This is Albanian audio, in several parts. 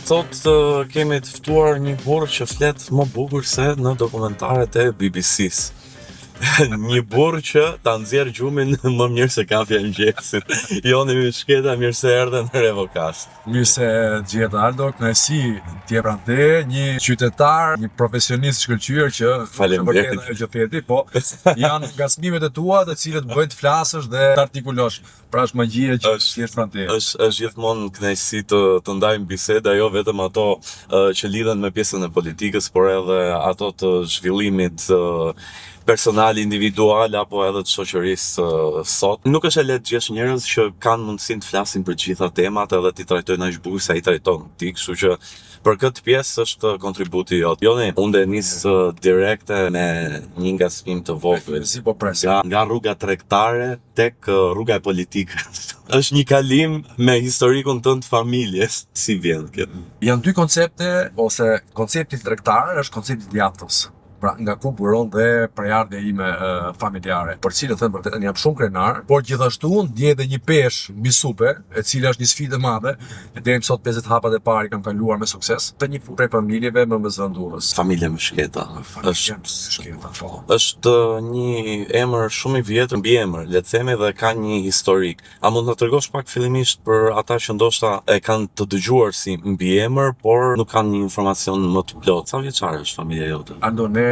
Sot kemi të ftuar një burr që flet më bukur se në dokumentaret e BBC-s. Një burr që ta nxjerr gjumin më mirë se kafja e mëngjesit. Joni Mishketa, mirë se erdhe në Revokast. Mirë se gjeta Aldo, kënaqësi t'je prante, një qytetar, një profesionist shkëlqyer që Faleminderit. Që theti, po janë nga smimet e tua të cilët bëjnë të flasësh dhe të artikulosh. Pra është magjia që t'jesh prante. Është gjithmonë kënaqësi të ndajmë biseda, jo vetëm ato që lidhen me pjesën e politikës, por edhe ato të zhvillimit personal, individual apo edhe të shoqërisë sot. Nuk është e lehtë gjesh njerëz që kanë mundësinë të flasin për të gjitha temat edhe t'i trajtojnë aq bukur sa i trajton ti, kështu që për këtë pjesë është kontributi jot. Joni, unë nis direkte me një ngacmim të vogël. Si po pres. Nga rruga tregtare tek rruga e politikës. Është një kalim me historikun tënd të familjes. Si vjen kjo? Janë dy koncepte, ose koncepti tregtar është koncepti i djathtës. Pra nga ku buron dhe prejardhja ime familjare, për cilën thënë vërtetën jam shumë krenar, por gjithashtu ndjej edhe një peshë mbi supe, e cila është një sfidë e madhe. Deri sot 50 hapat e parë kam kaluar me sukses të një prej familjeve më zëvendurës. Familja Mishketa. Është një emër shumë i vjetër, mbiemër, le të themi, dhe ka një historik. A mund të tregosh pak fillimisht për ata që ndoshta e kanë të dëgjuar si mbiemër, por nuk kanë një informacion më të plotë. Sa vjeçare është familja jote? Ando, ne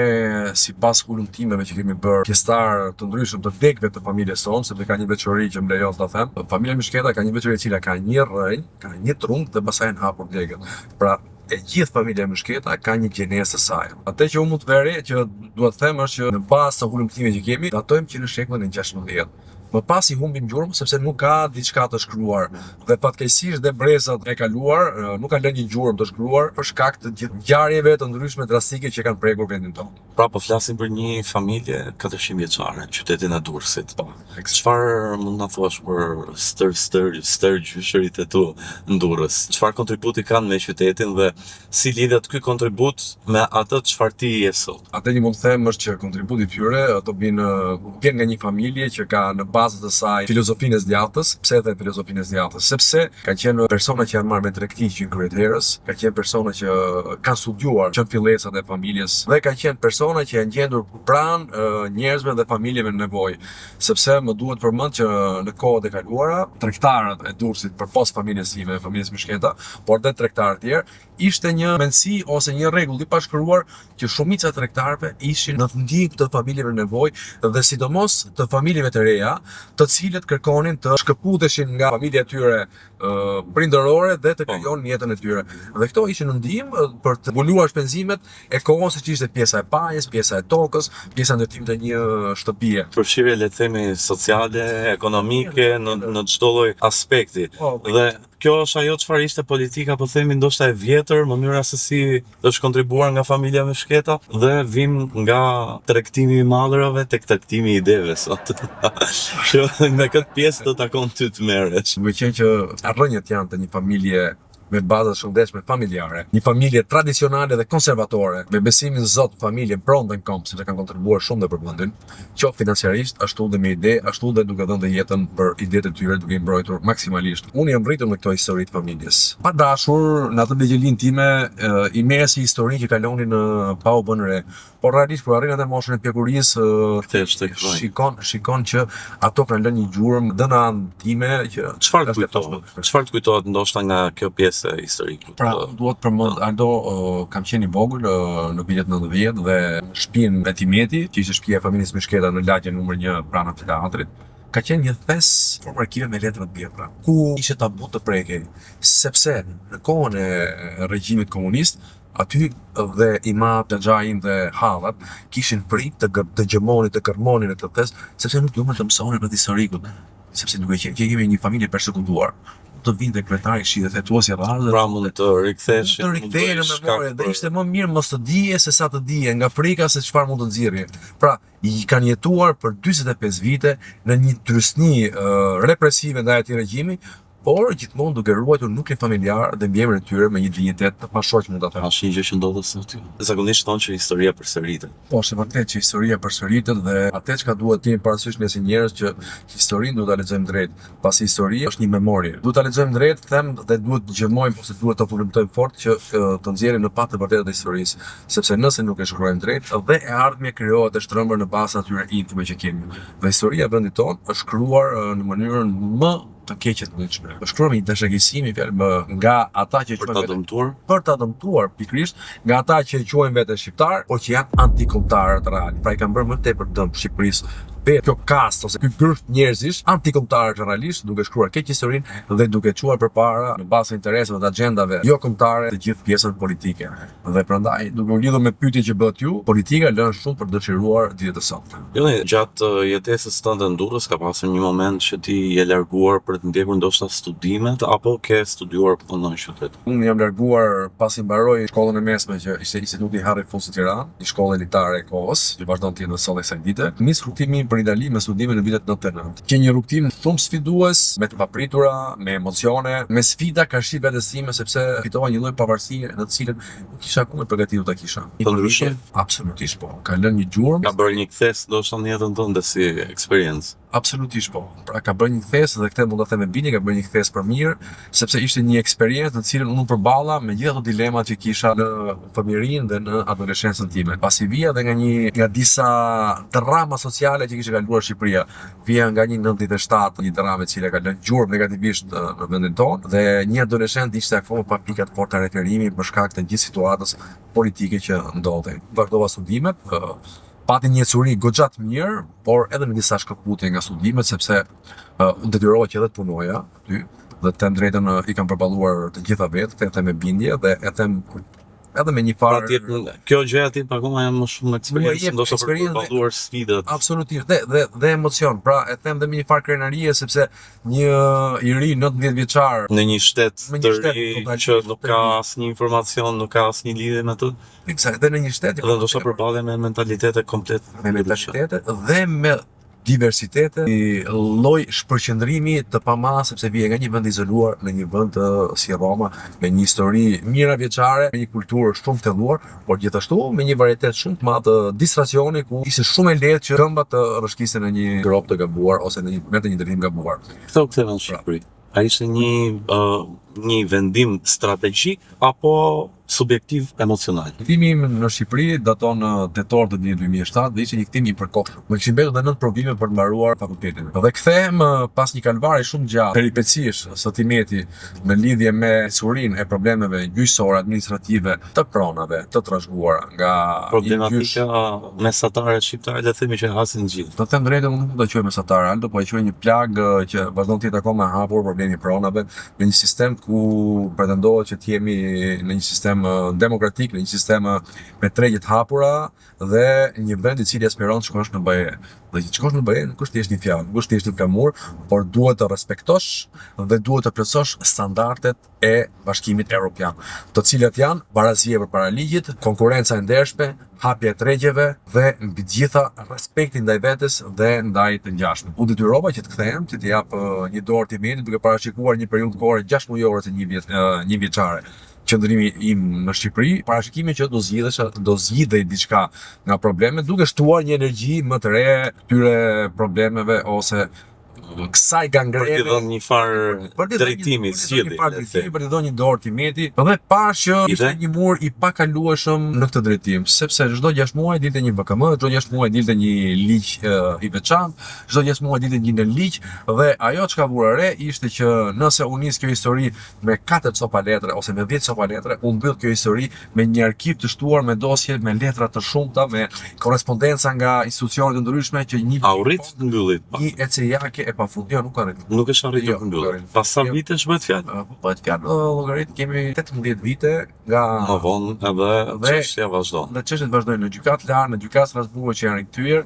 sipas hulumtimeve që kemi bërë pjesëtar të ndryshëm të degëve të familjes tonë, sepse ka një veçori që më lejon ta them. Familja Mishketa ka një veçori e cila ka një rrënjë, ka një trunk dhe pastaj në hapur degët. Pra e gjithë familja Mishketa ka një gjenesë të saj. Atë që unë mund të veri që duhet të them është që në bazë të hulumtimeve që kemi, datojmë që në shekullin e 16. Më pas i humbim gjurmë sepse nuk ka diçka të shkruar. Dhe fatkeqësisht dhe brezat e kaluar nuk kanë lënë një gjurmë të shkruar për shkak të gjithë ngjarjeve të ndryshme drastike që kanë prekur vendin tonë. Pra po flasim për një familje 400 vjeçare, qytetin e Durrësit. Çfarë mund na thuash për stër gjyshërit e tu në Durrës? Çfarë kontributi kanë me qytetin dhe si lidhet ky kontribut me atë çfarë ti je sot? Atë që mund të them është që kontributi i tyre ato vjen nga një familje që ka në bazë të saj filozofinë e djathtës. Pse edhe filozofinë e djathtës? Sepse kanë qenë persona që janë marrë me tregti që kryet herës, kanë qenë persona që kanë studiuar çon fillesat e familjes dhe kanë qenë persona që janë gjendur pranë njerëzve dhe familjeve në nevojë. Sepse më duhet përmend që në kohët e kaluara tregtarët e Durrësit përpos familjes time, familjes Mishketa, por dhe tregtarë të tjerë, ishte një mendësi ose një rregull i pashkruar që shumica e tregtarëve ishin në ndihmë të familjeve në nevojë dhe sidomos të familjeve të reja, të cilët kërkonin të shkëputeshin nga familja e tyre prindërore dhe të krijonin jetën e tyre. Dhe këto ishin në ndihmë për të mbuluar shpenzimet e kohës, siç ishte pjesa e pajës, pjesa e tokës, pjesa ndërtimit të një shtëpie. Përfshirje, le të themi, sociale, ekonomike në çdo lloj aspekti. Dhe kjo është ajo çfarë ishte politika, po themi ndoshta e vjetër, mënyra se si është kontribuar nga familja Mishketa, dhe vim nga tregtimi i mallrave tek tregtimi i ideve sot. Që me këtë pjesë do takon ty të merresh. Duke qenë që rrënjët janë të një familje me baza shëndetshme familjare, një familje tradicionale dhe konservatore, me besimin Zot, familje prontë në komp, sepse kanë kontribuar shumë dhe për vendin, qoftë financiarisht, ashtu dhe me ide, ashtu dhe duke dhënë dhe jetën për idetë e tyre, duke i mbrojtur maksimalisht. Unë jam rritur në këto histori të familjes. Pa dashur, në atë vegjëlin time, i merr si histori që kalonin pa u bën re. Por realisht kur arrin atë moshën e pjekurisë, shikon që ato kanë lënë një gjurmë dëna time që çfarë të kujtohet ndoshta nga kjo pjesë historike? Pra, duhet përmend, Aldo, kam qenë i vogël në vitet 90 dhe shtëpinë Betimeti, që ishte shtëpia e familjes Mishketa në lagjen numër 1 pranë amfiteatrit, ka qenë një thes formë arkive me letra të vjetra, ku ishte tabu të prekej, sepse në kohën e regjimit komunist aty dhe imam, xhaxhain dhe hallat kishin frikë të gjëmonit, të kërmonin e të thes, sepse nuk duhet të mësonin rreth historikut, sepse duke qenë që kemi një familje përsekutuar, të vinte kryetari shi dhe thetuesi radhë. Pra mund të riktheshin. Të rikthehen në memorie dhe ishte më mirë mos të dije se sa të dije nga frika se çfarë mund të nxjerrje. Pra, i kanë jetuar për 45 vite në një trysni represive ndaj atij regjimi, por gjithmonë duke ruajtur nuklein familjar dhe mbiemrin e tyre me një dinjitet të pashoq mund ta them. Është një gjë që ndodhet sot ty. Zakonisht thonë që historia përsëritet. Po, është vërtet që historia përsëritet dhe atë çka duhet të kemi parasysh ne si njerëz që historinë duhet ta lexojmë drejt, pasi historia është një memorie. Duhet ta lexojmë drejt, them, dhe duhet të dëgjojmë ose duhet të fundamentojmë fort që të nxjerrim në patë të vërtetë të historisë, sepse nëse nuk e shkruajmë drejt, dhe e ardhmja krijohet e shtrëmbur në bazë atyre intime që kemi. Dhe historia e vendit tonë është shkruar në mënyrën më të keqe të mundshme. Është shkruar me një dashëgësimi nga ata që për ta dëmtuar pikërisht nga ata që quajnë veten shqiptar, por që janë antikombëtarë të real. Pra i kanë bërë më tepër dëm Shqipërisë. Kjo kast ose ky grup njerëzish antikombëtarë realisht, duke shkruar keq historinë dhe duke çuar përpara në bazë të interesave të agjendave jo kombëtare të gjithë pjesën politike. Dhe prandaj, duke u lidhur me pyetjen që bëhet ju, politika lën shumë për dëshiruar ditët e sotme. Gjatë jetesës tënde në Durrës ka pasur një moment që ti je larguar për të ndjekur ndoshta studimet apo ke studiuar punon në qytet? Unë jam larguar pasi mbaroi shkollën e mesme që ishte Instituti Harry Fusi Tiranë, një shkollë elitare e kohës, që vazhdon të jetë në sot kësaj dite. Nis rrugtimin për Itali me studime në vitet 99. Që një rrugtim shumë sfidues, me të papritura, me emocione, me sfida karshi vetes time sepse fitova një lloj pavarësie në të cilën nuk kisha akoma përgatitur ta kisha. Po ndryshe? Absolutisht po. Ka lënë një gjurmë. Ka bërë një kthes ndoshta në jetën tënde si eksperiencë. Absolutisht po. Pra ka bërë një kthes dhe këtë mund ta them me bindje, ka bërë një kthes për mirë, sepse ishte një eksperiencë në të cilën unë përballa me gjithë ato dilemat që kisha në fëmijërinë dhe në adoleshencën time. Pasi vija dhe nga disa drama sociale që kishte kaluar Shqipëria, vija nga një 97, një dramë e cila ka lënë gjurmë negativisht në vendin tonë dhe një adoleshent ishte akoma pa pika të forta referimi për shkak të gjithë situatës politike që ndodhej. Vazhdova studimet, pati një ecuri goxha të mirë, por edhe me disa shkëputje nga studimet sepse unë detyrova që edhe të punoja aty dhe të them drejtën i kam përballuar të gjitha vetë, të them me bindje dhe e them edhe me një farë. Kjo gjë aty akoma janë më shumë eksperiencë, ndoshta për të përballuar sfidat. Absolutisht, dhe emocion. Pra e them dhe me një farë krenarie sepse një i ri 19 vjeçar në një shtet të ri që nuk ka asnjë informacion, nuk ka asnjë lidhje me atë. Eksakt, dhe në një shtet dhe ndoshta përballen me mentalitete komplet dhe me diversitete, lloj shpërqendrimi të pamas sepse vije nga një vend izoluar në një vend si Roma, me një histori mijëra vjeçare, me një kulturë shumë të thelluar, por gjithashtu me një varietet shumë të madh të distracioni ku ishte shumë e lehtë që këmba të rrëshqiste në një grop të gabuar ose në një drejtim gabuar. Këto kthehen në Shqipëri. A ishte një vendim strategjik apo subjektiv emocional? Kthimi im në Shqipëri daton në tetor të vitit 2007 dhe ishte një kthim i përkohshëm. Më kishin mbetur edhe 9 provime për të mbaruar fakultetin. Dhe kthehem pas një kalvari shumë gjatë peripecish sotimeti në lidhje me ecurinë e problemeve gjyqësore, administrative, të pronave, të trashëguara nga problematika mesatare shqiptare, le të themi që hasin gjithë. Do të them drejtën, unë nuk do të quaj mesatare, do po e quaj një plagë që vazhdon të jetë akoma e hapur, problemi i pronave në një sistem ku pretendohet që të jemi në një sistem demokratik, në një sistem me tregje të hapura dhe një vend i cili aspiron të shkosh në BE. Dhe që të shkosh në BE nuk është thjesht një fjalë, nuk është thjesht një flamur, por duhet të respektosh dhe duhet të plotësosh standardet e Bashkimit Evropian, të cilat janë barazia përpara ligjit, konkurrenca e ndershme, hapja e tregjeve dhe mbi të gjitha respekti ndaj vetes dhe ndaj të ngjashmit. Unë detyrova që të kthehem, që të jap një dorë timenit duke parashikuar një periudhë kohore 6 mujore të një vjeçare. Qëndrimi im në Shqipëri, parashikimi që do zgjidhej diçka nga problemet, duke shtuar një energji më të re këtyre problemeve ose kësaj gangrene për të dhënë një farë drejtimi, sjellje, për të dhënë një dorë timeti, dhe pash që ishte një mur i pakalueshëm në këtë drejtim, sepse çdo 6 muaj dilte një BKM, çdo 6 muaj dilte një ligj i veçantë, çdo 6 muaj dilte një ligj dhe ajo çka vura re ishte që nëse u nis kjo histori me 4 copa letre ose me 10 copa letre, u mbyll kjo histori me një arkiv të shtuar me dosje, me letra të shumta, me korrespondenca nga institucione të ndryshme që një arrit të mbyllit. Një ecejake e pafund. Jo, nuk arrit. Nuk është arritur të mbyllet. Pas sa vitesh bëhet fjalë? Bëhet fjalë llogarit kemi 18 vite nga më vonë edhe çështja vazhdon. Dhe çështjet vazhdojnë në gjykatë lartë, në gjykatë Strasburgut që janë rikthyer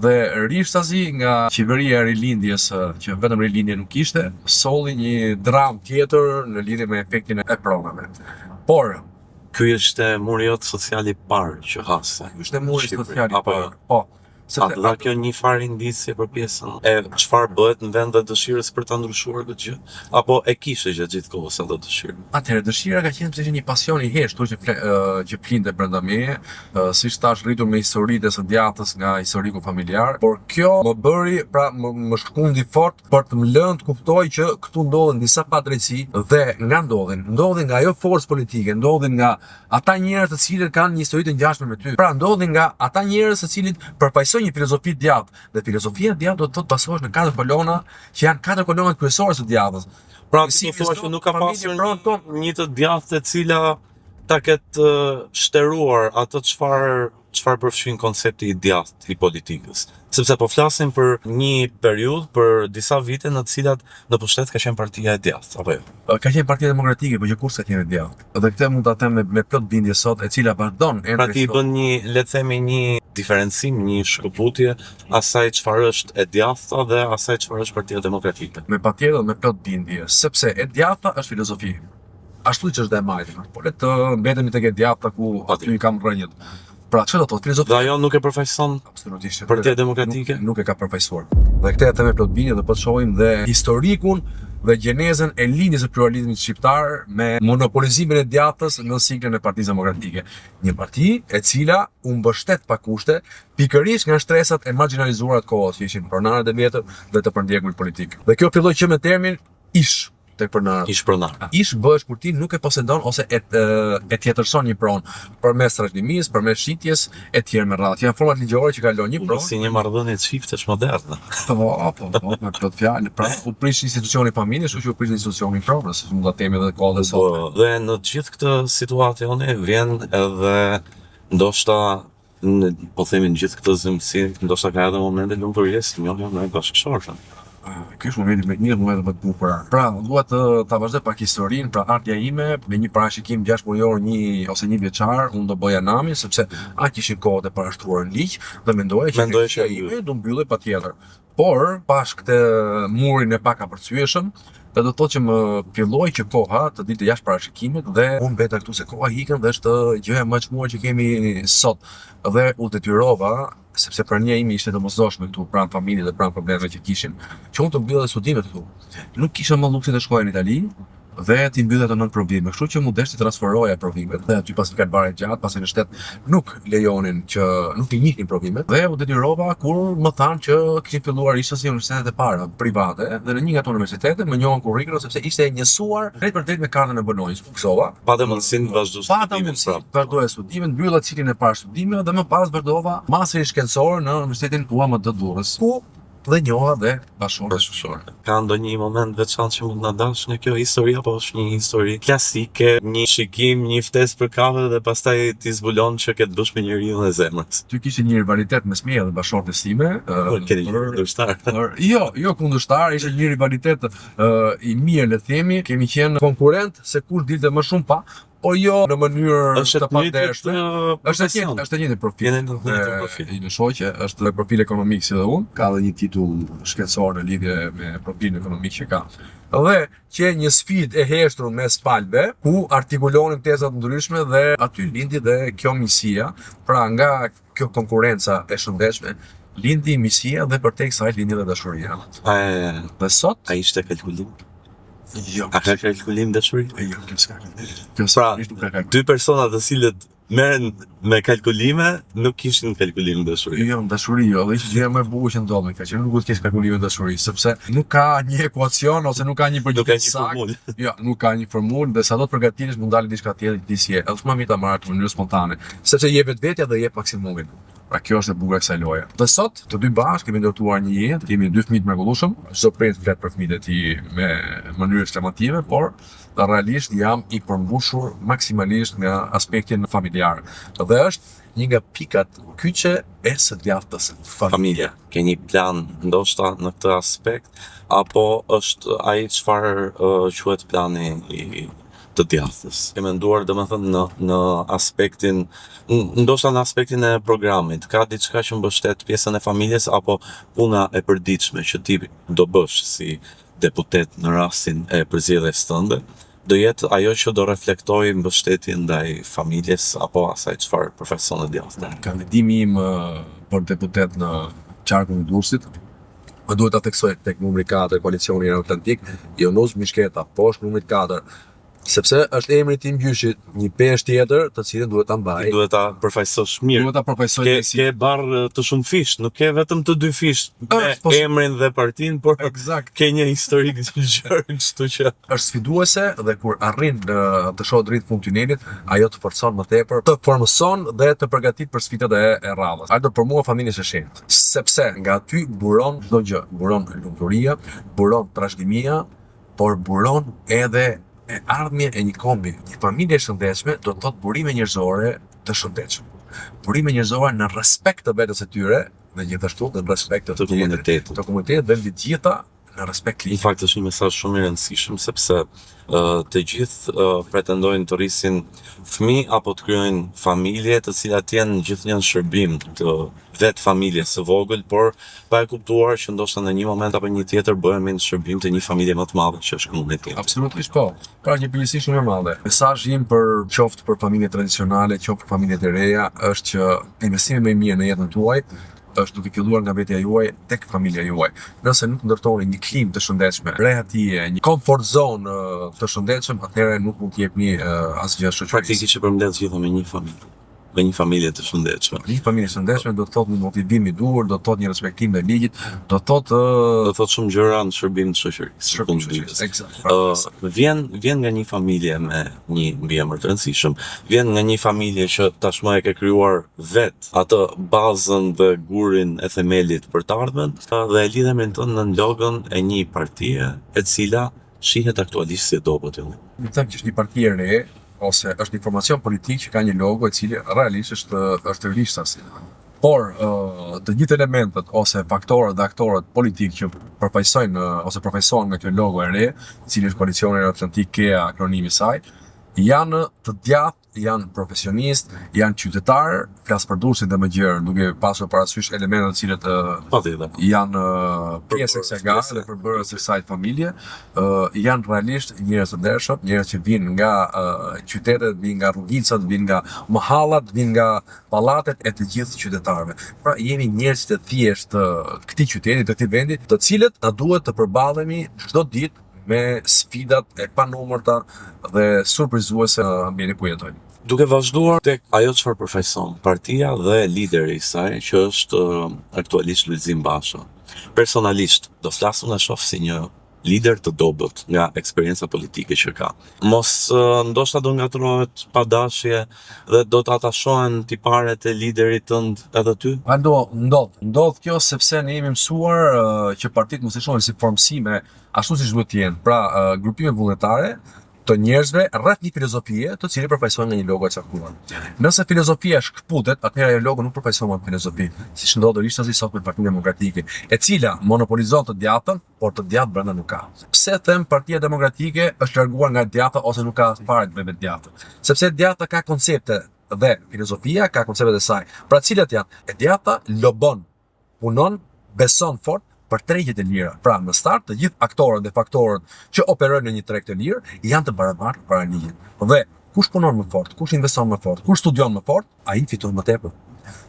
dhe rishtazi nga qeveria e rilindjes që vetëm rilindje nuk ishte, solli një dramë tjetër në lidhje me efektin e pronave. Por ky është muri jot social i parë që has. Ky është muri social i parë. Po. A dha kjo një farë indicje për pjesën e çfarë bëhet në vend dhe dëshirës për ta ndryshuar këtë gjë? Apo e kishe gjithë kohës atë dëshirë? Atëherë dëshira ka qenë sepse një pasion i heshtur që flinte brenda meje, siç tash rritur me historitë së djathtës nga historiku familjar, por kjo më bëri, pra më shkundi fort për të më lënë të kuptoj që këtu ndodhen disa padrejtësi dhe nga ndodhin nga ajo forcë politike, ndodhin nga ata njerëz të cilët kanë një histori të ngjashme me ty. Pra ndodhin nga ata njerëz të cilët përfaqësojnë një filozofi të djathtë. Dhe filozofia e djathtë do të thotë bazohesh në 4 kolona, që janë 4 kolonat kryesore të djathtës. Pra ti thua që nuk ka pasur një të djathtë e cila ta ketë shtëruar atë çfarë përfshin koncepti i djathtë i politikës. Sepse po flasim për një periudhë, për disa vite në të cilat në pushtet ka qenë Partia e Djathtë, apo jo? Ka qenë Partia Demokratike, por që kurse ka qenë e djathtë. Dhe këtë mund ta them me plot bindje sot, e cila vazhdon. Pra ti bën një, le të themi, një diferencim, një shkëputje asaj çfarë është e djathta dhe asaj çfarë është Partia Demokratike. Me patjetër me plot bindje, sepse e djathta është filozofi. Ashtu që është dhe e majtë, por le të mbetemi tek e djathta ku aty kam rrënjët. Pra, çfarë do të thotë filozofia? Dhe ajo nuk e përfaqëson absolutisht Partia Demokratike? Nuk e ka përfaqësuar. Dhe këtë e them me plot bindje dhe po të shohim dhe historikun dhe gjenezën e lindjes së pluralizmit shqiptar me monopolizimin e djathtës në siklin e Partisë Demokratike. Një parti e cila u mbështet pa kushte pikërisht nga shtresat e marginalizuara të kohës, që ishin pronarët e vjetër dhe të përndjekumit politik. Dhe kjo filloi që me termin ish tek pronarët. Ish pronar. Ish bëhesh kur ti nuk e posedon ose e tjetërson një pronë përmes trashëgimisë, përmes shitjes etj. Me radhë. Janë format ligjore që kalon një pronë. Si një marrëdhënie çiftesh moderne. Po, me plot fjalë. Pra, u prish institucioni familjes, kështu që u prish institucioni pronës, mund ta themi edhe kohë sot. Po, dhe në të gjithë këtë situacione vjen edhe ndoshta po themi në gjithë këtë zëmësim, ndoshta ka edhe momente lumturie si njëri me bashkëshortën. Ky është momenti më një moment më të bukur. Pra, dua ta vazhdoj pak historinë, pra artja ime me një parashikim 6 mujor, një vjeçar, unë do bëja nami sepse aq ishin kohët e parashtruara në ligj dhe mendoja që artja ime do mbyllej patjetër. Por pas këtë murin e pakapërcyeshëm, dhe do të thotë që më filloi që koha të dilte jashtë parashikimit dhe unë mbeta këtu se koha ikën dhe është gjëja më e çmuar që kemi sot. Dhe u detyrova, sepse prania ime ishte domosdoshme këtu pranë familjes dhe pranë problemeve që kishin, që unë të mbyllja studimet këtu. Nuk kisha më luksin të shkoja në Itali dhe ti mbyllja të nën provime, kështu që mu deshti transferoja provimet. Dhe aty pasi ka bare gjatë, pasi në shtet nuk lejonin që nuk i njihnin provimet. Dhe u detyrova kur më thanë që kishin filluar ishte si universitetet e para private dhe në një nga ato universitete më njohën kurrikulum sepse ishte e njësuar drejt për drejt me kartën e Bolonjës. Fuksova. Patë mundësinë të vazhdosh studimin prapë. Vazhdoja studimin, mbylla ciklin e parë studimeve dhe më pas vazhdova masterin shkencor në Universitetin UAMD Durrës. Ku dhe njoha dhe bashkëshortë. Ka ndonjë moment veçantë që mund na dash në kjo histori apo është një histori klasike, një shikim, një ftesë për kafe dhe pastaj ti zbulon që ke të bësh me njeriu e zemrës? Ty kishte një rivalitet mes meje dhe bashkëshortes time. Kundërshtar. Jo kundërshtar, ishte një rivalitet i mirë, le të themi. Kemi qenë konkurrent se kush dilte më shumë pa. Po jo në mënyrë të padershme. Është një profil. Një shoqe, është profil ekonomik si dhe unë, ka edhe një titull shkencor në lidhje me profilin ekonomik që ka. Dhe që një sfidë e heshtur mes palëve, ku artikulonin teza të ndryshme dhe aty lindi dhe kjo misia, pra nga kjo konkurenca e shëndetshme, lindi misia dhe përtek saj lindi dhe dashuria. Dhe sot ai ishte kalkulim. Jo. A ka kalkulim dashuri? Jo, pra, dy persona të cilët merren me kalkulime nuk kishin kalkulim dashuri. Jo, dashuri jo, dhe ishte gjëja më e bukur që ndodhi, ka që nuk duhet të kesh kalkulime dashuri, sepse nuk ka një ekuacion ose nuk ka një përgjigje saktë. Jo, nuk ka një formulë dhe sa do të përgatitesh mund dalë diçka tjetër ti si e. Është më mirë ta marrësh në mënyrë spontane, sepse je vetvetja dhe je maksimumin. Pra kjo është e bukur e kësaj loje. Dhe sot të dy bashkë kemi ndërtuar një jetë, kemi 2 fëmijë të mrekullueshëm. Çdo prind flet për fëmijët e tij me mënyrë ekstremative, por realisht jam i përmbushur maksimalisht nga aspektin familjar. Dhe është një nga pikat kyçe e së djathtës familje. Ke një plan ndoshta në këtë aspekt apo është ai çfarë quhet plani i të djathtës? Ke menduar domethënë në aspektin, ndoshta në aspektin e programit, ka diçka që mbështet pjesën e familjes apo puna e përditshme që ti do bësh si deputet në rastin e përzgjedhjes tënde, do jetë ajo që do reflektojë mbështetjen ndaj familjes apo asaj çfarë profesion e djathtë. Kandidimi im për deputet në qarkun e Durrësit, më duhet ta theksoj tek numri 4 koalicioni Atlantik, Jonuz Mishketa, poshtë numrit 4, sepse është emri tim gjyshit, një peshë tjetër të cilën duhet ta mbaj. Duhet ta përfaqësosh mirë. Duhet ta përfaqësoj Ke barr të shumë fish, nuk ke vetëm të 2 fish me emrin dhe partinë, por Eksakt. ke një historik të gjerë, kështu që Është sfiduese dhe kur arrin të shohë dritë fund tunelit, ajo të forcon më tepër, të formëson dhe të përgatit për sfidat e radhës. Ajo për mua familjes së shenjtë, sepse nga aty buron çdo gjë, buron lumturia, buron trashëgimia, por buron edhe e ardhmje e një kombi. Një familje e shëndetshme do të thotë burime njerëzore të shëndetshme. Burime njerëzore në respekt të vetes së tyre dhe gjithashtu në respekt të komunitetit. Të komunitetit dhe mbi të gjitha në respekt në ligjit. fakt është një mesazh shumë i rëndësishëm sepse të gjithë pretendojnë të rrisin fëmijë apo të krijojnë familje të cilat janë gjithnjë shërbim të vetë familjes së vogël, por pa e kuptuar që ndoshta në një moment apo një tjetër bëhemi në shërbim të një familje më të madhe që është komuniteti. Absolutisht po. Pra një përgjegjësi shumë e madhe. Mesazhi im për qoftë për familjet tradicionale, qoftë për familjet e reja, është që investimi më i mirë në jetën tuaj është duke filluar nga vetja juaj tek familja juaj. Nëse nuk ndërtoni një klimë të shëndetshme, rehatije, një comfort zone të shëndetshëm, atëherë nuk mund të jepni asgjë shoqërisë. Praktikisht që përmbledh gjithë me një familje. Me një familje të shëndetshme. Një familje e shëndetshme do të thotë një motivim i duhur, do të thotë një respektim ndaj ligjit, do të thotë Do thotë shumë gjëra në shërbim të shoqërisë. Eksakt. Vjen nga një familje me një mbiemër të rëndësishëm, vjen nga një familje që tashmë e ka krijuar vet atë bazën dhe gurin e themelit për të ardhmen, dhe e lidhemi në logon e një partie e cila shihet aktualisht si e dobët. Më them që është një parti e re, ose është një formacion politik që ka një logo i cili realisht është rishtas. Por të gjithë elementet ose faktorët dhe aktorët politik që përfaqësojnë ose përfaqësohen nga kjo logo e re, i cili është koalicioni Atlantik, KEA, akronimi i saj, janë të djathtë, janë profesionistë, janë qytetarë, flas për Durrësin dhe më gjerë, duke pasur parasysh elementet të cilët janë pjesë e kësaj gare dhe përbërës së kësaj familje, janë realisht njerëz të ndershëm, njerëz që vinë nga qytetet, vinë nga rrugicat, vinë nga mahallat, vinë nga pallatet e të gjithë qytetarëve. Pra jemi njerëz të thjeshtë të këtij qyteti, të këtij vendi, të cilët na duhet të përballemi çdo ditë me sfidat e panumërta dhe surprizuese në ambientin ku jetojmë. Duke vazhduar tek ajo çfarë përfaqëson partia dhe lideri i saj, që është aktualisht Lulzim Basha. Personalisht do flas unë shoh si një lider të dobët nga eksperienca politike që ka. Mos ndoshta do ngatrohet pa dashje dhe do të atashohen tiparet e liderit tënd edhe ty? Ndodh kjo sepse ne jemi mësuar që partitë mos i shohin si formësime ashtu siç duhet të jenë. Pra, grupime vullnetare të njerëzve rreth një filozofie të cilën përfaqësohen nga një logo e caktuar. Nëse filozofia shkputet, atëherë ajo logo nuk përfaqëson më filozofi, siç ndodh rishtasi sot me Partinë Demokratike, e cila monopolizon të djathtën, por të djathtë brenda nuk ka. Pse them Partia Demokratike është larguar nga djathta ose nuk ka fare të bëjë me djathtën? Sepse djathta ka koncepte dhe filozofia ka konceptet e saj. Pra cilat janë? E djathta lobon, punon, beson fort për tregjet e lira. Pra në start të gjithë aktorët dhe faktorët që operojnë në një treg të lirë janë të barabartë para ligjit. Dhe kush punon më fort, kush investon më fort, kush studion më fort, ai fiton më tepër.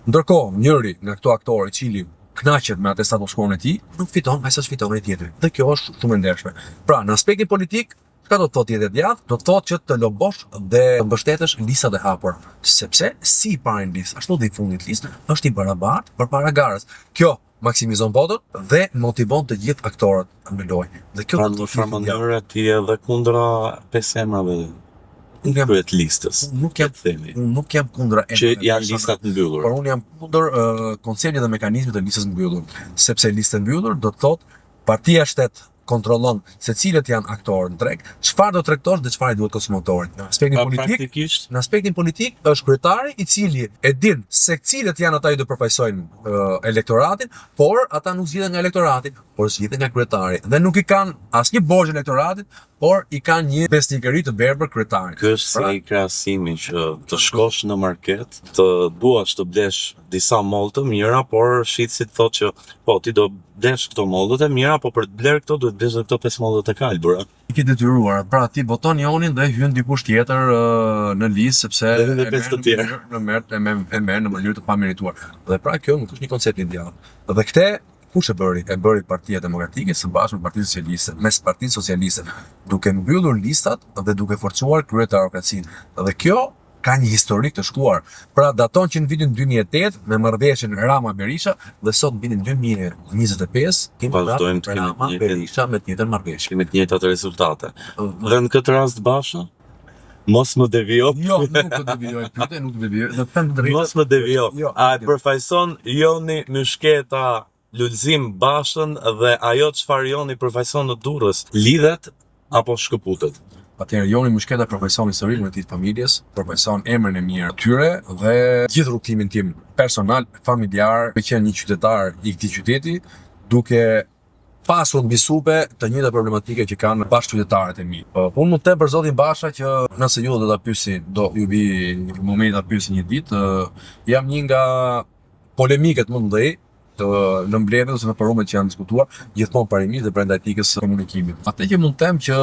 Ndërkohë, njëri nga këto aktorë i cili kënaqet me atë statuskon e tij, nuk fiton aq sa fiton ai tjetri. Dhe kjo është shumë e ndershme. Pra, në aspektin politik, çka do të thotë jetë djathtë? Do të thotë që të lobosh dhe të mbështetesh listat e hapura. Sepse si para në listë, ashtu dhe i fundit listë, është i barabartë përpara garës. Kjo maksimizon votën dhe motivon të gjithë aktorët në lojë. Dhe kjo do të mënyrë ti edhe kundra 5 emrave kryet listës. Nuk jam kundra që janë listat mbyllur. Por unë jam kundër konceptit dhe mekanizmit të listës mbyllur, sepse lista e mbyllur do të thotë partia shtet kontrollon se cilët janë aktorë në treg, çfarë do tregtosh dhe çfarë duhet konsumatorit. Në aspektin politik është kryetari i cili e din se cilët janë ata që do përfaqësojnë elektoratin, por ata nuk zgjidhen nga elektorati, por zgjidhen nga kryetari dhe nuk i kanë asnjë borxh elektoratit, por i kanë një besnikëri të verbër kryetarit. Ky është si krahasimi që të shkosh në market, të duash të blesh disa mollë të mira, por shitësit thotë që po ti do blesh këto mollët e mira, po për të bler këto duhet blesh edhe këto 5 mollët e kalbura. I ke detyruar, pra ti voton Jonin dhe hyn dikush tjetër në listë sepse Dhe hyn dhe 5 të tjerë. e merr në mënyrë të pamerituar. Dhe pra kjo nuk është një koncept ideal. Dhe këtë kush e bëri? E bëri Partia Demokratike së bashku me Partinë Socialiste, mes Partisë Socialiste, duke mbyllur listat dhe duke forcuar kryetarokracinë. Dhe kjo ka një historik të shkuar. Pra daton që në vitin 2008 me marrëveshjen Rama-Berisha dhe sot në vitin 2025 kemi Vazhdojmë të kemi Rama-Berisha me të njëjtën marrëveshje. Kemi të njëjtat rezultate. Dhe në këtë rast Basha, mos më devijo. Jo, nuk të devijoj pyetje, nuk të devijoj. Dhe them të drejtën. Mos më devijo. Jo. A e përfaqëson Joni Myshketa Lulzim Bashën dhe ajo çfarë Joni përfaqëson në Durrës lidhet apo shkëputet? Atëherë Joni Myshketa përfaqëson historinë e tij të familjes, përfaqëson emrin e mirë të tyre dhe gjithë rrugtimin tim personal, familjar, me qenë një qytetar i këtij qyteti, duke pasur mbi supe të njëjta problematike që kanë bashkëqytetarët e mi. Unë mund të them për zotin Basha që nëse ju do ta pyesni, do ju vi momenti ta pyesni një ditë, jam një nga polemiket më të mëdhej në mbledhje ose në forumet që janë diskutuar gjithmonë parimisht dhe brenda etikës së komunikimit. Atë që mund të them që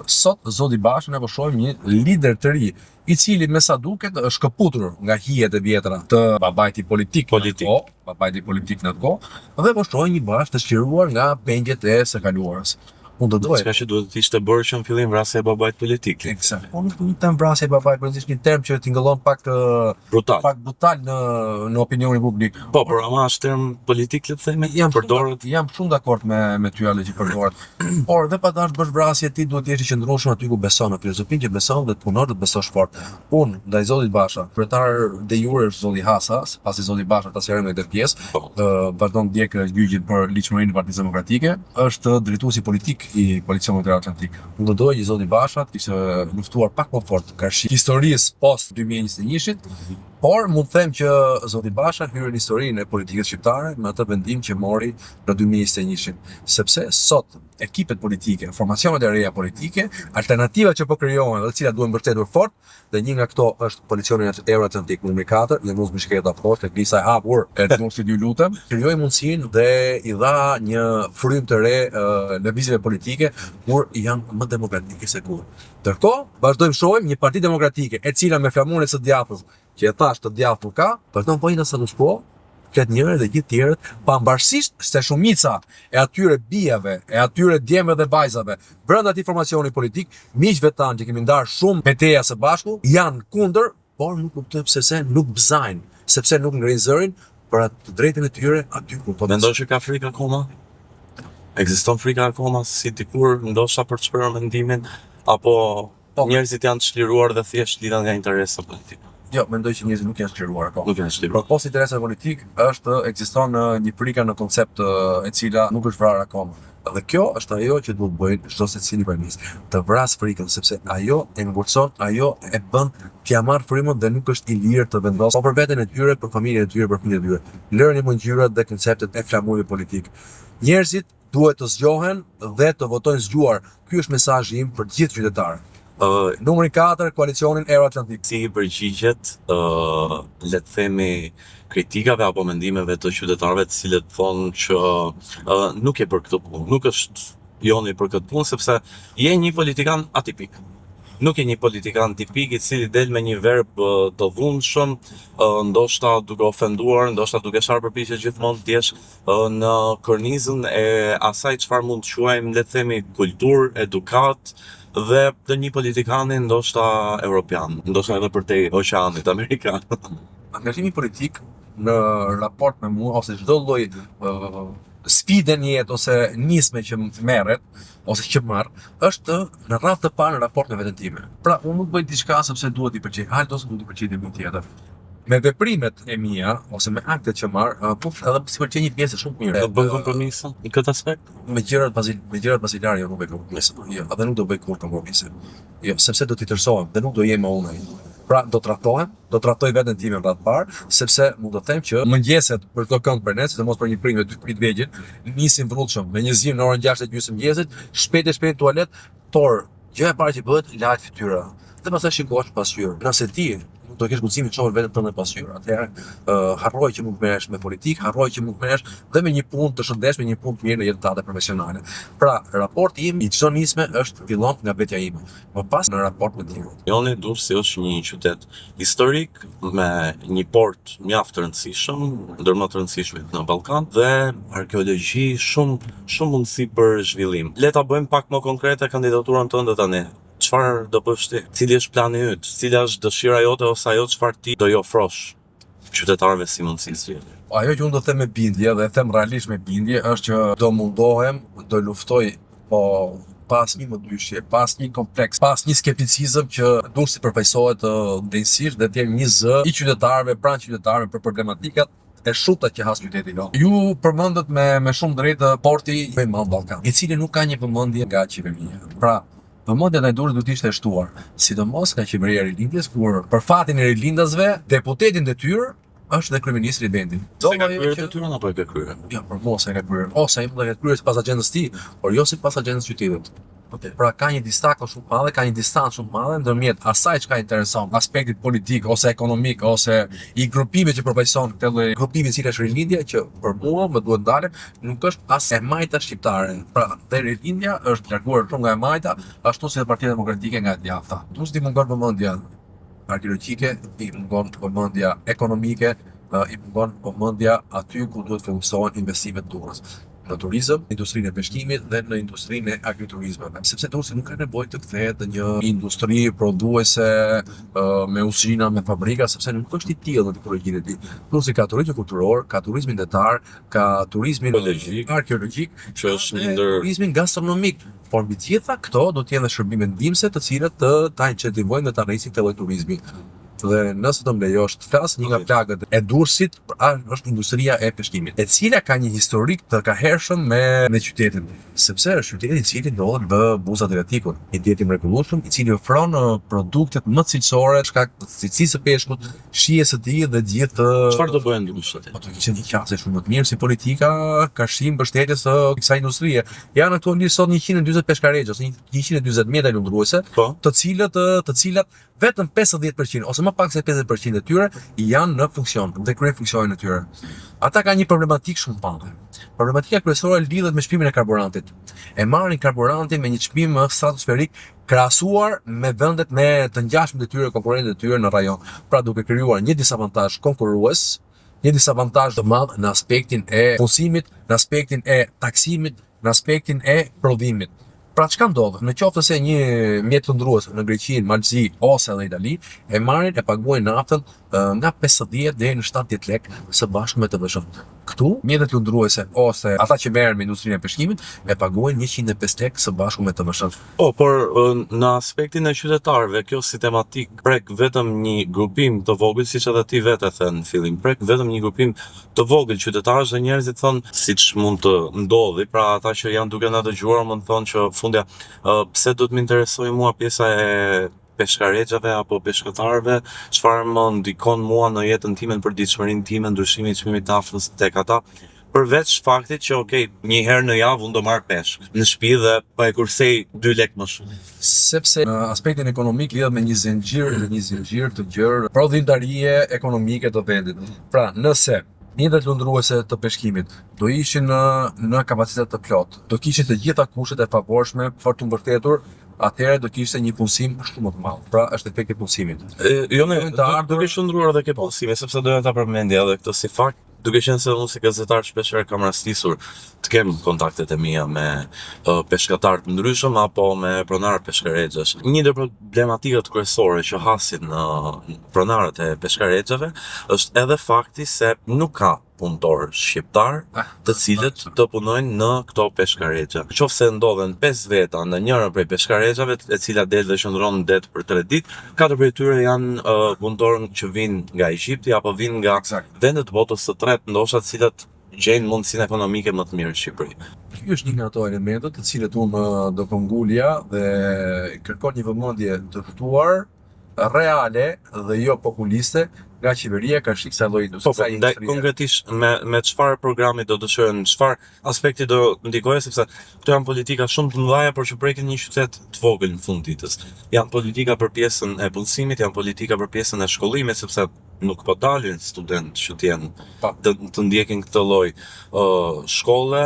sot zoti Basha ne po shohim një lider të ri, i cili me sa duket është shkëputur nga hijet e vjetra të babait i politik babait i politik në kohë, dhe po shohim një Bashë të shqiruar nga pengjet e së kaluarës. Unë do doja. Çka që duhet të ishte bërë që në fillim vrasja e babait politik. Eksakt. Unë nuk them vrasja e babait politik, një term që tingëllon pak brutal në opinionin publik. Po, por ama është term politik le të themi, përdoret. Jam shumë dakord me ty Ale që përdoret. Por dhe pa dash bësh vrasje ti duhet të jesh i qëndrueshëm aty ku beson, në filozofinë që beson dhe të punon dhe të besosh fort. Unë ndaj zotit Basha, kryetar de jure është zoti Hasa, pasi zoti Basha ta sjerën në këtë pjesë, vazhdon ndjek gjyqin për ligjvërinë e Partisë Demokratike, është drejtuesi politik i Koalicionit Atlantik. Unë do doja që zoti Basha të ishte luftuar pak më fort karshi historisë post 2021-shit, por mund të them që zoti Basha hyri në historinë e politikës shqiptare me atë vendim që mori në 2021-shin, sepse sot ekipet politike, formacionet e reja politike, alternativat që po krijohen dhe të cilat duhen mbështetur fort, dhe një nga këto është Koalicioni Euroatlantik numri 4, dhe Lëmuz Myshketa poshtë, Glisa e hapur, Edmosit ju lutem, krijoi mundësinë dhe i dha një frym të re lëvizjeve politike, kur janë më demokratike se kur. Ndërkohë, vazhdojmë shohim një parti demokratike, e cila me flamurin së djathtë, që e thash të djathtë ka, vazhdon po i në status quo, këtë njëre dhe gjithë tjerët, pavarësisht se shumica e atyre bijave, e atyre djemve dhe vajzave, brenda atij formacioni politik, miqve tanë që kemi ndarë shumë betejë së bashku, janë kundër, por nuk kuptoj pse nuk bëzajnë, sepse nuk ngrinë zërin për atë drejtën e tyre aty ku po. Mendoj që ka frikë akoma? Ekziston frika akoma si dikur ndoshta për të shprehur mendimin, apo njerëzit janë të çliruar dhe thjesht lidhen nga interesa politike? Jo, mendoj që njerëzit nuk janë shliruar akoma. Nuk janë shliruar. Por post interesa politik ekziston një frikë në koncept e cila nuk është vrarë akoma. Dhe kjo është ajo që duhet bëjnë çdo secili prej nesh, të vras frikën, sepse ajo e ngurçon, ajo e bën t'ia marr frymën dhe nuk është i lirë të vendosë për veten e tyre, për familjen e tyre, për fëmijët e tyre. Lërni mëngjyrat dhe konceptet e flamurit politik. Njerëzit duhet të zgjohen dhe të votojnë zgjuar. Ky është mesazhi im për të gjithë qytetarët. Numri 4, Koalicionin Euroatlantik. Si i përgjigjet, le të themi, kritikave apo mendimeve të qytetarëve të cilët thonë që nuk je për këtë punë, nuk është Joni për këtë punë, sepse je një politikan atipik. Nuk je një politikan tipik i cili del me një verb të dhunshëm, ndoshta duke ofenduar, ndoshta duke përpiqur gjithmonë të jesh në kornizën e asaj çfarë mund të quajmë, le të themi, kulturë, edukat, dhe të një politikani ndoshta europian, ndoshta edhe përtej oqeanit amerikan. Angazhimi politik në raport me mua ose çdo lloj sfide në jetë ose nisme që merret ose që marr, është në radhë të parë në raport me veten time. Pra, unë nuk bëj diçka sepse duhet i pëlqej Alt ose duhet i pëlqej dikujt tjetër. Me veprimet e mia ose me aktet që marr, po edhe si pëlqej një pjesë shumë mirë. Do bën kompromise në këtë aspekt? Me gjërat basilare jo nuk bëj kompromise. Jo, edhe nuk do bëj kurrë kompromise. Jo, sepse do t'i tërsohem dhe nuk do jem më unë. Pra, do trahtoj veten time rreth parë, sepse mund të them që mëngjeset për këto kënd për ne, sidomos për një primë 2 vjeçë, nisin vrrullshëm me një zim në orën 6:30 mëngjesit, shpejt tualet, por gjëja e parë që bëhet lahet fytyra. Dhe pastaj shikosh pasqyrë. Nëse ti do kesh guximin të shohësh veten tënde pas hyrë. Atëherë harroj që mund të merresh me politikë, harroj që mund të merresh dhe me një punë të shëndetshme, një punë të mirë në jetën tënde profesionale. Pra, raporti im i çdo nisme fillon nga vetja ime, më pas në raport me të tjerët. Joni Durrësi është një qytet historik me një port mjaft të rëndësishëm, ndër më të rëndësishmit në Ballkan dhe arkeologji shumë mundësi për zhvillim. Le ta bëjmë pak më konkrete kandidaturën tënde tani. Çfarë do bësh ti? Cili është plani yt? Cila është dëshira jote ose ajo çfarë ti do i ofrosh qytetarëve si mundësi zgjedhje? Ajo që unë do them me bindje dhe them realisht me bindje është që do mundohem, do luftoj pas një mëdyshje, pas një kompleks, pas një skepticizëm që Durrësi përfaqësohet drejtësisht dhe të jem një zë i qytetarëve, pranë qytetarëve për problematikat e shumta që has qyteti jon. Ju përmendët me shumë drejtë porti i Madh Ballkan, i cili nuk ka një vëmendje nga qeveria. Pra, vëmendja ndaj Durrësit duhet ishte e shtuar, sidomos nga qeveria e rilindjes, kur për fatin e rilindasve, deputetin detyrë është dhe kryeministri i vendit. Se ka kryer detyrën apo e ka kryer? Ja, për mua se e ka kryer. Ose ai mund ta ketë kryer sipas agjendës tij, por jo sipas agjendës qytetit. Pra ka një distancë shumë madhe, ka një distancë shumë madhe ndërmjet asaj çka intereson, aspektit politik ose ekonomik ose i grupimit që përfaqëson këtë lloj grupimi i cili është rilindja, që për mua më duhet dalë, nuk është as e majta shqiptare. Pra, dhe rilindja është larguar shumë nga e majta, ashtu si dhe Partia Demokratike nga e djathta. Duhet të mungon vëmendja arkeologjike, i mungon vëmendja ekonomike, i mungon vëmendja aty ku duhet fokusohen investimet Durrës. Në turizëm, industrinë e peshkimit dhe në industrinë e agriturizmeve. Sepse Durrësi nuk ka nevojë të kthehet në një industri prodhuese me uzina, me fabrika, sepse nuk është i tillë në tipologjinë e tij. Durrësi ka turizëm kulturor, ka turizmin detar, ka turizmin arkeologjik, që është një ndër turizmin gastronomik. Por mbi të gjitha këto do të jenë shërbime ndihmëse të cilat ta incentivojnë dhe ta rrisin këtë lloj turizmi. Dhe nëse do më lejosh të flas, një nga plagët e Durrësit është industria e peshkimit, e cila ka një historik të kahershëm me qytetin, sepse është qyteti i cili ndodhet në Buzë Adriatikun, një det i mrekullueshëm i cili ofron produktet më cilësore shkak të cilësisë së peshkut, shijes së tij dhe gjithë. Çfarë do bëhen Durrësit? Po të kishin një qasje shumë më të mirë si politika ka shim mbështetjes së kësaj industrie. Janë aktualisht sot 140 peshkaregj ose 140 mjeta lundruese, të cilat vetëm 50% ose më pak se 50% e tyre janë në funksion dhe kryejnë funksionin e tyre. Ata kanë një problematikë shumë të madhe. Problematika kryesore lidhet me çmimin e karburantit. E marrin karburantin me një çmim stratosferik krahasuar me vendet me të ngjashme të tyre, konkurrentët e tyre në rajon. Pra duke krijuar një disavantazh konkurrues, një disavantazh të madh në aspektin e punësimit, në aspektin e taksimit, në aspektin e prodhimit. Pra çka ndodh? Në qoftë se një mjet lundrues në Greqi, Malzi ose në Itali e marrin e paguajnë naftën nga 50 deri në 70 lekë së bashku me TVSH. Këtu mjetet lundruese ose ata që merren me industrinë e peshkimit e paguajnë 105 lekë së bashku me TVSH. Por në aspektin e qytetarëve, kjo si tematik prek vetëm një grupim të vogël, siç edhe ti vetë e the në fillim, prek vetëm një grupim të vogël qytetarësh dhe njerëzit thonë siç mund të ndodhi, pra ata që janë duke na dëgjuar mund të thonë që fundja pse do të më interesojë mua pjesa e peshkaregjave apo peshkëtarëve, çfarë më ndikon mua në jetën time, në përditshmërinë time, ndryshimi i çmimit të naftës tek ata. Përveç faktit që një herë në javë unë do marr peshk në shtëpi dhe po e kursej 2 lekë më shumë. Sepse në aspektin ekonomik lidhet me një zinxhir të gjerë prodhimtarie ekonomike të vendit. Pra, nëse mjetet lundruese të peshkimit do ishin në kapacitet të plot, do kishin të gjitha kushtet e favorshme për të mbështetur, atëherë do kishte një punësim shumë të madh. Pra është efekti i punësimit. Jo ne duke qëndruar edhe ke punësime, sepse doja ta përmendja edhe këtë si fakt, duke qenë se unë si gazetar shpeshherë kam rastisur të kem kontaktet e mia me peshkatar të ndryshëm apo me pronarë peshkaregjësh. Një ndër problematikat kryesore që hasin pronarët e peshkaregjave është edhe fakti se nuk ka punëtor shqiptar të cilët të punojnë në këto peshkaregje. Qofse ndodhen 5 veta në njëra prej peshkaregjave, e cila del dhe qëndron në det për 3 ditë, 4 prej tyre janë punëtorë që vinë nga Egjipti apo vinë nga vendet botës së tretë, ndoshta të cilat gjejnë mundësinë ekonomike më të mirë në Shqipëri. Ky është një nga ato elementet të cilët unë do pëngulja dhe kërkon një vëmendje të shtuar reale dhe jo populiste nga qeveria ka shik sa lloj Po, ndaj konkretisht me çfarë programi do dëshirojnë, çfarë aspekti do ndikojë, sepse këto janë politika shumë të mëdha por që prekin një qytet të vogël në fund ditës. Janë politika për pjesën e punësimit, janë politika për pjesën e shkollimit, sepse nuk po dalin studentë që të ndjekin këtë lloj shkolle,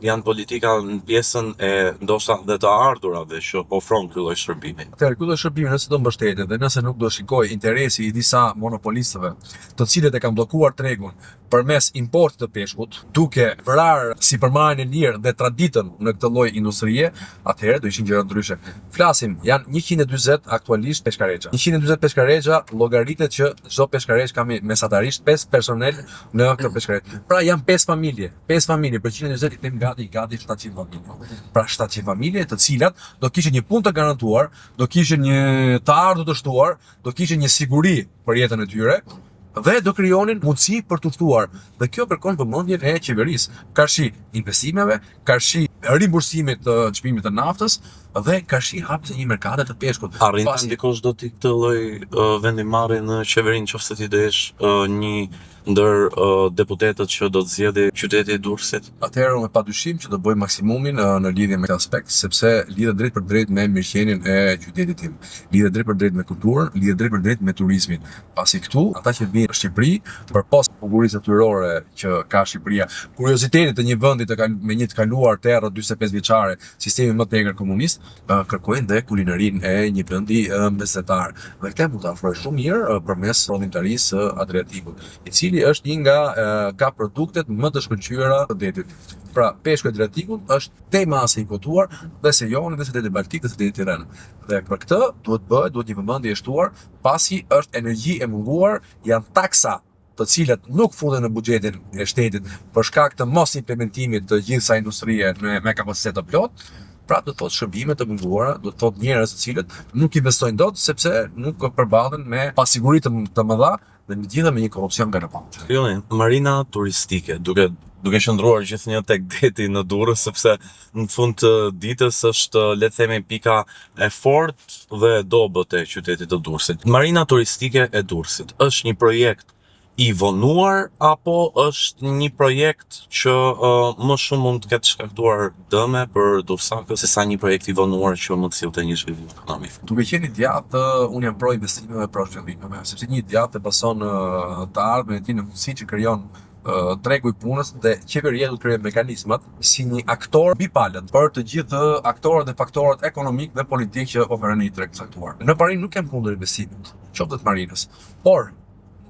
janë politika në pjesën e ndoshta dhe të ardhurave që ofron ky lloj shërbimi. Atëherë ky lloj shërbimi nëse do mbështetet dhe nëse nuk do shikoj interesi i disa monopolistëve, të cilët e kanë bllokuar tregun përmes importit të peshkut, duke vrarë sipërmarrjen e lirë dhe traditën në këtë lloj industrie, atëherë do ishin gjëra ndryshe. Flasim, janë 140 aktualisht peshkarexa. 140 peshkarexa llogaritet që çdo peshkareç ka mesatarisht 5 personel në këtë peshkareç. Pra janë 5 familje, 5 familje për 120 i them gati 700 familje. Pra 700 familje të cilat do kishin një punë të garantuar, do kishin një të ardhur të shtuar, do kishin një siguri për jetën e tyre dhe do krijonin mundësi për të ftuar. Dhe kjo kërkon vëmendjen e qeverisë, karshi investimeve, karshi rimbursimit të çmimit të naftës dhe karshi hapjes së një merkate të peshkut. Arrin të ndikosh do ti këtë lloj vendimarrje në qeveri nëse ti do jesh një ndër deputetët që do të zgjedhë qyteti i Durrësit? Atëherë unë padyshim që do bëj maksimumin në lidhje me këtë aspekt, sepse lidhet drejt për drejt me mirëqenien e qytetit tim, lidhet drejt për drejt me kulturën, lidhet drejt për drejt me turizmin. Pasi këtu ata që vinë në Shqipëri përpas bukurisë natyrore që ka Shqipëria, kuriozitetit të një vendi me një të kaluar terrë 45 vjeçare, sistemi më të egër komunist, kërkojnë dhe kulinarinë e një vendi mesatar. Dhe këtë mund ta afroj shumë mirë përmes prodhimtarisë së Adriatikut, i cili është një nga ka produktet më të shkëlqyera të detit. Pra, peshku i Adriatikut është te masa i kotuar dhe se Joni dhe se deti Baltik dhe se deti Tiranë. Dhe për këtë duhet një vëmendje e shtuar, pasi është energji e munguar, janë taksa të cilat nuk futen në buxhetin e shtetit për shkak të mos implementimit të gjithë sa industrie me kapacitet të plot. Pra do të thotë shërbime të munguara, do të thotë njerëz të cilët nuk investojnë dot sepse nuk përballen me pasiguri të mëdha dhe në gjitha me një korrupsion galopant. Joni, marina turistike, duke qëndruar gjithnjë tek deti në Durrës, sepse në fund të ditës është, le të themi, pika e fortë dhe e dobët e qytetit të Durrësit. Marina turistike e Durrësit është një projekt i vonuar apo është një projekt që më shumë mund të ketë shkaktuar dëme për durrësakët se sa një projekt i vonuar që mund të sillte një zhvillim ekonomik? Duke qenë i djathtë, unë jam pro investimeve, pro zhvillimeve, sepse një djathtë beson të ardhmen e tij në mundësi që krijon tregu i punës dhe qeveria do të krijojë mekanizmat si një aktor bipalët për të gjithë aktorët dhe faktorët ekonomik dhe politik që operojnë në treg caktuar. Në parim nuk jam kundër investimit, qoftë të marinës, por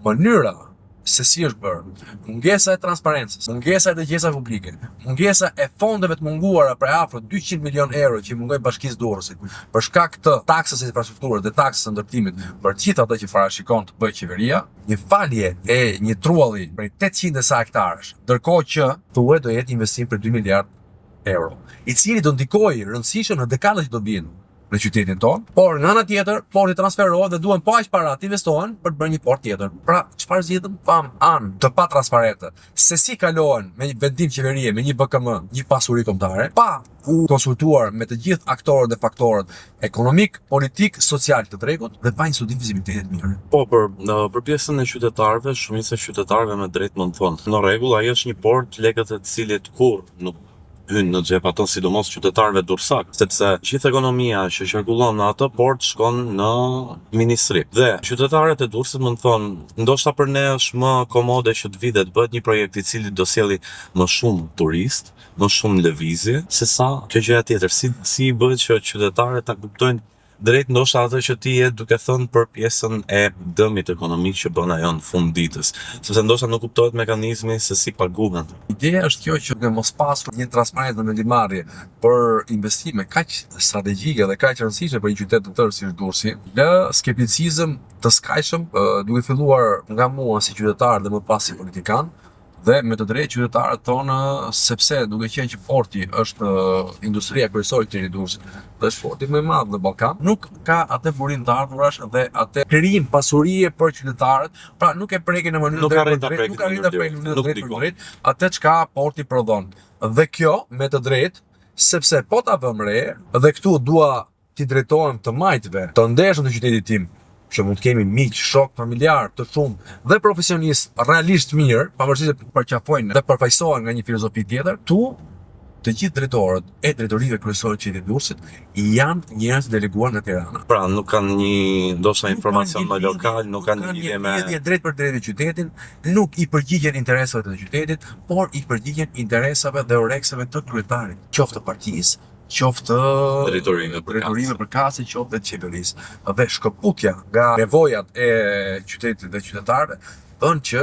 mënyra se si është bërë, mungesa e transparencës, mungesa e dëgjesa publike, mungesa e fondeve të munguara për afro 200 milion euro që i mungojnë Bashkisë Durrësit, për shkak të taksës së infrastrukturës dhe taksës së ndërtimit për gjithë ata që parashikon të bëjë qeveria, një falje e një trualli prej 800 e sa hektarësh, ndërkohë që thuhet do jetë investim për 2 miliard euro, i cili do ndikojë rëndësishëm në dekadat që do vijnë në qytetin tonë, por nga ana tjetër porti transferohet dhe duhen pa aq para të investohen për të bërë një port tjetër. Pra, çfarë zgjidhëm? Pam anë të pa transparente. Se si kalohen me një vendim qeverie, me një BKM, një pasuri kombëtare, pa u konsultuar me të gjithë aktorët dhe faktorët ekonomik, politik, social të tregut dhe pa një studim vizibiliteti të mirë. Po, për pjesën e qytetarëve, shumica e qytetarëve me drejt mund të thonë, në rregull, ai është një port lekët e të cilit kur nuk hynë në xhep ato, sidomos qytetarëve durrësak, sepse gjithë ekonomia që qarkullon në atë port shkon në ministri. Dhe qytetarët e Durrësit më thonë, ndoshta për ne është më komode që të vite të bëhet një projekt i cili do sjelli më shumë turist, më shumë lëvizje, se sa kjo gjëja tjetër. Si bëhet që qytetarët ta kuptojnë drejt ndoshta atë që ti je duke thënë për pjesën e dëmit ekonomik që bën ajo në fund ditës, sepse ndoshta nuk kuptohet mekanizmi se si paguhen. Ideja është kjo që ne mos pasur një transparencë në vendimarrje për investime kaq strategjike dhe kaq rëndësishme për një qytet të tërë si Durrësi, lë skepticizëm të skajshëm duke filluar nga mua si qytetar dhe më pas si politikan. Dhe me të drejtë qytetarët tonë, sepse duke qenë që porti është industria kryesore e Durrësit, dhe është porti më i madh në Ballkan, nuk ka atë burim të ardhurash dhe atë krijim pasurie për qytetarët, pra nuk e prekin në mënyrë drejt atë çka porti prodhon. Dhe kjo me të drejtë, sepse po ta vëmë re, dhe këtu dua t'i drejtohem të majtëve të ndershëm të qytetit tim, që mund të kemi miq, shok, familjar të shumë dhe profesionistë realisht mirë, pavarësisht se përqafojnë dhe përfaqësohen nga një filozofi tjetër, të gjithë drejtorët e drejtorive kryesore të qytetit Durrësit janë njerëz deleguar nga Tirana. Pra, nuk kanë një ndoshta informacion më lokal, nuk kanë lidhje me lidhje drejt për drejt me qytetin, nuk i përgjigjen interesave të qytetit, por i përgjigjen interesave dhe oreksave të kryetarit, qoftë të partisë, qoftë drejtorive përkatëse, qoftë të qeverisë. Dhe shkëputja nga nevojat e qytetit dhe qytetarëve bën që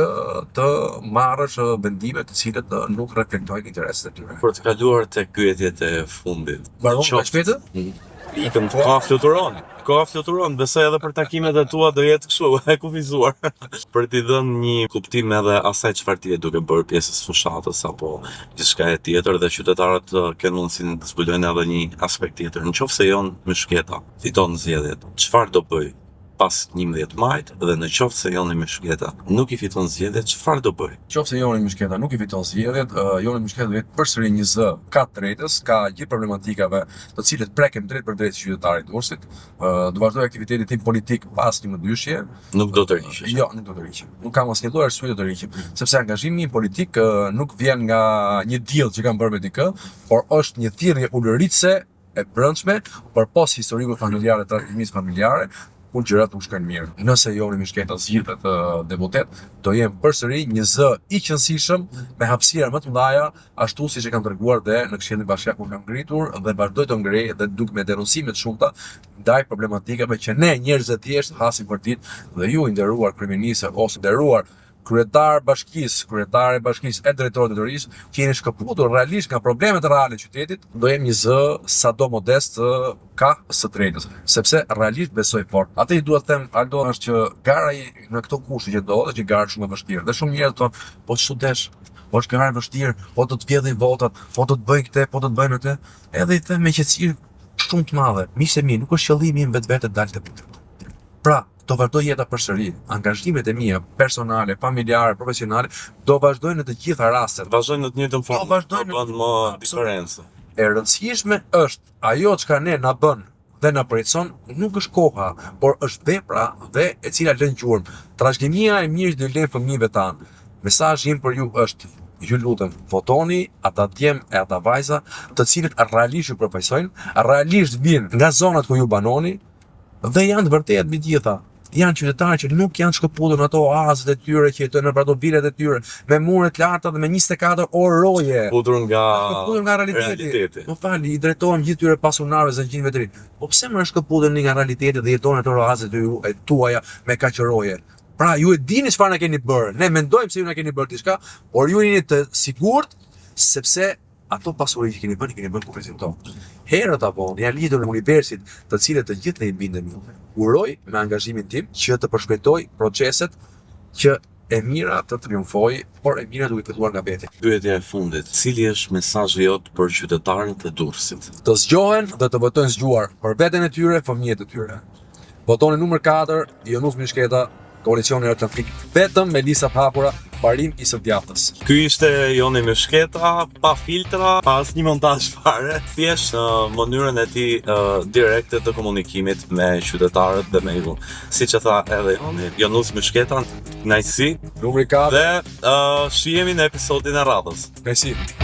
të marrësh vendime të cilët nuk reflektojnë interesat e tyre. Për të kaluar tek pyetjet e fundit. Mbaron ka shpejtë? Ikëm koha fluturon, besoj edhe për takimet e tua do jetë kështu, e kufizuar. Për t'i dhënë një kuptim edhe asaj çfarë ti je duke bërë pjesës fushatës apo diçka e tjetër dhe qytetarët kanë mundësinë të zbulojnë edhe një aspekt tjetër. Nëse Jon Myshketa fiton zgjedhjet, çfarë do bëj pas 11 majit dhe në qoftë se Joni Myshketa nuk i fiton zgjedhjet, çfarë do bëj? Qoftë se Joni Myshketa nuk i fiton zgjedhjet, Joni Myshketa do jetë përsëri një zë ka drejtës, ka gjithë problematikave të cilët preken drejt për drejt qytetarit Durrësit. Do vazhdoj aktivitetin tim politik pas një mëndyshje. Nuk do të riqesh. Jo, nuk do të riqem. Nuk kam asnjë lloj arsye të riqem, sepse angazhimi im politik nuk vjen nga një deal që kam bërë me dikë, por është një thirrje ulëritse e brendshme për pas historikut familjar, trashëgimisë familjare, ku gjërat nuk shkojnë mirë. Nëse Joni Myshketa zgjidhet deputet, do jem përsëri një zë i qëndësishëm me hapësira më të mëdha, ashtu siç e kam treguar dhe në Këshillin Bashkiak ku kam ngritur dhe vazhdoj të ngrej dhe duke me denuncime të shumta ndaj problematikave që ne njerëz të thjeshtë hasim për ditë dhe ju i nderuar kryeministë ose nderuar kryetare bashkisë e drejtorët e drejtorisë që jeni shkëputur realisht nga problemet reale të qytetit, do jem një zë sado modest ka së drejtës, sepse realisht besoj fort. Atë i dua të them Aldo është që gara në këto kushte që ndodhet, që gara shumë e vështirë. Dhe shumë njerëz thonë, po ç'u desh, po është gara e vështirë, po do të vjedhin votat, po do të bëjnë këtë, po do të bëjnë atë. Edhe i them me qetësi shumë të madhe, miqtë mi, nuk është qëllimi im vetvete dalë te punë. Pra, do vazhdoj jeta përsëri. Angazhimet e mia personale, familjare, profesionale do vazhdojnë në të gjitha rastet. Vazhdojnë në të njëjtën formë. Do bën më diferencë. E rëndësishme është ajo çka ne na bën dhe na përjetson nuk është koha, por është vepra dhe e cila lën gjurmë. Trashëgimia e mirë do lën fëmijëve tan. Mesazhi im për ju është ju lutem, votoni ata djem e ata vajza të cilët realisht ju përfaqësojnë, realisht vinë nga zonat ku ju banoni dhe janë të vërtetë mbi gjitha. Janë qytetarë që nuk janë shkëputur në ato oazët e tyre që jetojnë në ato vilet e tyre me mure të larta dhe me 24 orë roje. Shkëputur nga realiteti. Më fali, i drejtohem gjithë tyre pasunarëve zëngjinëve të rinj. Po pse më shkëputur nga realiteti dhe jetojnë në ato oazët e tuaja me kaq roje? Pra, ju e dini çfarë na keni bërë. Ne mendojmë se ju na keni bërë diçka, por ju jeni të sigurt sepse ato pasuri që keni bërë kufisin tonë. Herët apo janë lidhur në universit të cilët të gjithë ne i bindemi. Uroj me angazhimin tim që të përshpejtoj proceset që e mira të triumfoj, por e mira duke filluar nga veti. Pyetja e fundit, cili është mesazhi jot për qytetarët e Durrësit? Të zgjohen dhe të votojnë zgjuar për veten e tyre, fëmijët e tyre. Votoni numër 4, Jonus Myshketa, Koalicioni Atlantik, vetëm me lista të hapura, parim i së djathtës. Ky ishte Joni Myshketa, pa filtra, pa asnjë montazh fare, thjesht në mënyrën e tij direkte të komunikimit me qytetarët dhe me ju. Siç e tha edhe Jonus Myshketa, kënaqësi. Numri 4. Dhe shihemi në episodin e radhës. Kënaqësi.